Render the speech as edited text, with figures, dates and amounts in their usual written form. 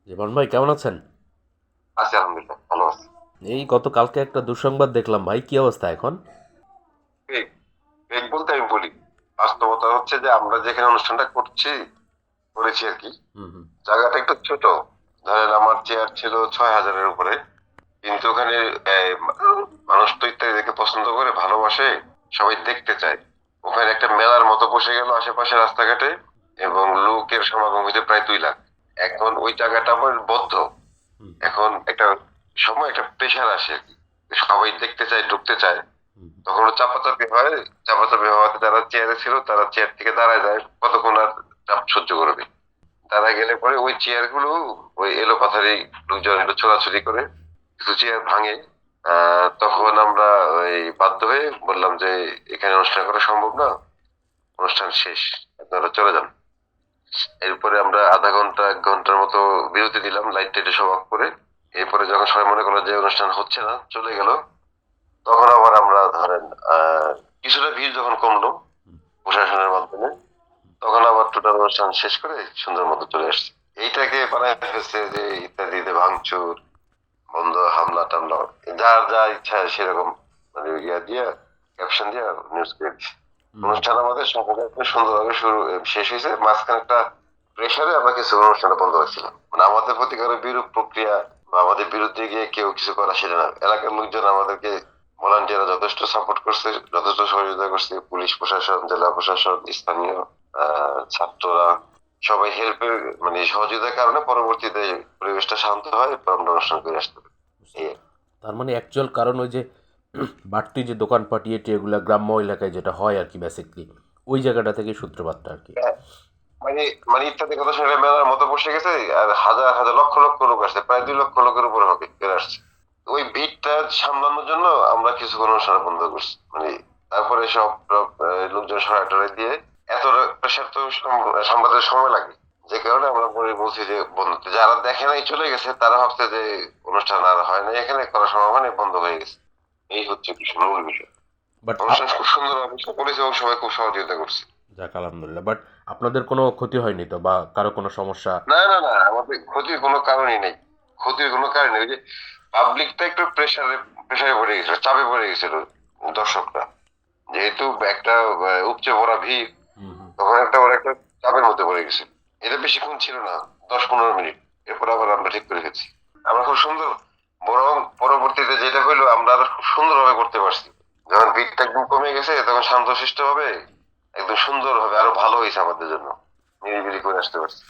জীবন ভাই কেমন আছেন? আছি আলহামদুলিল্লাহ, ভালো আছি। এই গতকালকে একটা দুঃসংবাদ দেখলাম ভাই, কি অবস্থা এখন? ঠিক ঠিক বলতে আমি বলি, বাস্তবতা হচ্ছে যে আমরা যেখানে অনুষ্ঠানটা করেছি আর কি, হুম হুম। জায়গাটা একটু ছোট। ধরেন আমার চেয়ার ছিল 6,000-এর উপরে, কিন্তু ওখানে মানুষ তো ইত্যাদি দেখে পছন্দ করে, ভালোবাসে, সবাই দেখতে চায়। ওখানে একটা মেলার মতো বসে গেল আশেপাশে রাস্তাঘাটে, এবং লোকের সমাগম হয়েছে প্রায় 2 লাখ। এখন ওই জায়গাটা আমার বদ্ধ। হুম এখন একটা সময় একটা প্রেশার আসে আর কি, সবাই দেখতে চায়, ঢুকতে চায়। হুম তখন ওরা চাপাচাপি হয়। চাপাচাপি হওয়াতে যারা চেয়ারে ছিল তারা চেয়ার থেকে দাঁড়ায় যায়, কতক্ষণ আর চাপ সহ্য করবে। দাঁড়ায় গেলে পরে ওই চেয়ার গুলো, ওই এলো পাথারি লোকজন একটু ছোড়াছুড়ি করে, কিছু চেয়ার ভাঙে। তখন আমরা ওই বাধ্য হয়ে বললাম যে এখানে অনুষ্ঠান করা সম্ভব না, অনুষ্ঠান শেষ, আপনারা চলে যান। এরপরে আমরা আধা ঘন্টা 1 ঘন্টার মতো বিরতি দিলাম, লাইট টাইটে সব অফ করে। এরপরে যখন সবাই মনে করলো যে অনুষ্ঠান হচ্ছে না, চলে গেল, তখন আবার আমরা ধরেন কিছুটা ভিড় যখন কমলো হুম। প্রশাসনের মাধ্যমে, তখন আবার টোটাল অনুষ্ঠান শেষ করে সুন্দর মতো চলে আসছে। এইটাকে বানায় ফেলছে যে ইত্যাদিতে ভাঙচুর, বন্ধ, হামলা টামলা, যার যা ইচ্ছা সেরকম, মানে ইয়া দিয়া, ক্যাপশন দিয়া নিউজ করে দিচ্ছে। হুম। অনুষ্ঠান আমাদের সম্পূর্ণ সুন্দরভাবে শেষ হয়েছে। মাঝখানে একটা প্রেসারে আমরা কিছু অনুষ্ঠানটা বন্ধ রাখছিলাম, মানে আমাদের প্রতি কারো বিরূপ প্রক্রিয়া বা আমাদের বিরুদ্ধে গিয়ে কেউ কিছু করা সেটা না। এলাকার লোকজন আমাদেরকে, ভলান্টিয়াররা যথেষ্ট সাপোর্ট করছে, যথেষ্ট সহযোগিতা করছে। পুলিশ প্রশাসন, জেলা প্রশাসন, স্থানীয় ছাত্ররা, সবাই হেল্পের মানে সহযোগিতার কারণে পরবর্তীতে পরিবেশটা শান্ত হয়, এরপর আমরা অনুষ্ঠান করে আসতে পারি। বুঝতে এই আর পারলাম। তার মানে অ্যাকচুয়াল কারণ ওই যে বাড়তি যে দোকানপাট ইয়েটি এগুলা গ্রাম্য এলাকায় যেটা হয় আর কি, বেসিকলি ওই জায়গাটা থেকে সূত্রপাতটা আর কি। কি। মানে মানে ইত্যাদি কথা শুনে মেলার মতো বসে গেছে, আর হাজার হাজার লক্ষ লক্ষ লোক আসছে, প্রায় 2 লক্ষ লোকের উপরে হবে বের আসছে। ওই ভিড়টা সামলানোর জন্য আমরা কিছুক্ষণ অনুষ্ঠান বন্ধ করছি, মানে তারপরে সব লোকজন সরাই টরাই দিয়ে, এত প্রেশার তো সামলাতে সময় লাগে। যে কারণে আমরা পরে বলছি যে বন্ধ। যারা দেখে নাই চলে গেছে, তারা ভাবছে যে অনুষ্ঠান আর হয় না, এখানে করা সম্ভব হয় না, বন্ধ হয়ে গেছে। এই হচ্ছে মূল বিষয়। বাট অনুষ্ঠান খুব সুন্দরভাবে করেছে এবং সবাই খুব সহযোগিতা করছে। যাক আলহামদুলিল্লাহ, বাট আপনাদের কোনো ক্ষতি হয়নি তো, বা কারো কোনো সমস্যা? না না না, আমাদের ক্ষতির কোনো কারণই নেই। ক্ষতির কোনো কারণ নেই। ওই যে পাবলিকটা একটু প্রেসারে পড়ে গেছিল, চাপে পড়ে গেছিল দর্শকরা, যেহেতু একটা উপচে পড়া ভিড়, হুম হুম। তখন একটা ওরা একটা চাপের মধ্যে পড়ে গেছে। এটা বেশিক্ষণ ছিল না, 10-15 মিনিট। এরপর আবার আমরা ঠিক করে গেছি। আমরা খুব সুন্দর, বরং পরবর্তীতে যেটা হইলো আমরা আরো খুব সুন্দরভাবে করতে পারছি। যখন ভিড়টা একদম কমে গেছে, তখন শান্তশিষ্ট হবে, একদম সুন্দর হবে, আরো ভালো হয়েছে আমাদের জন্য, নিরিবিলি করে আসতে পারছি।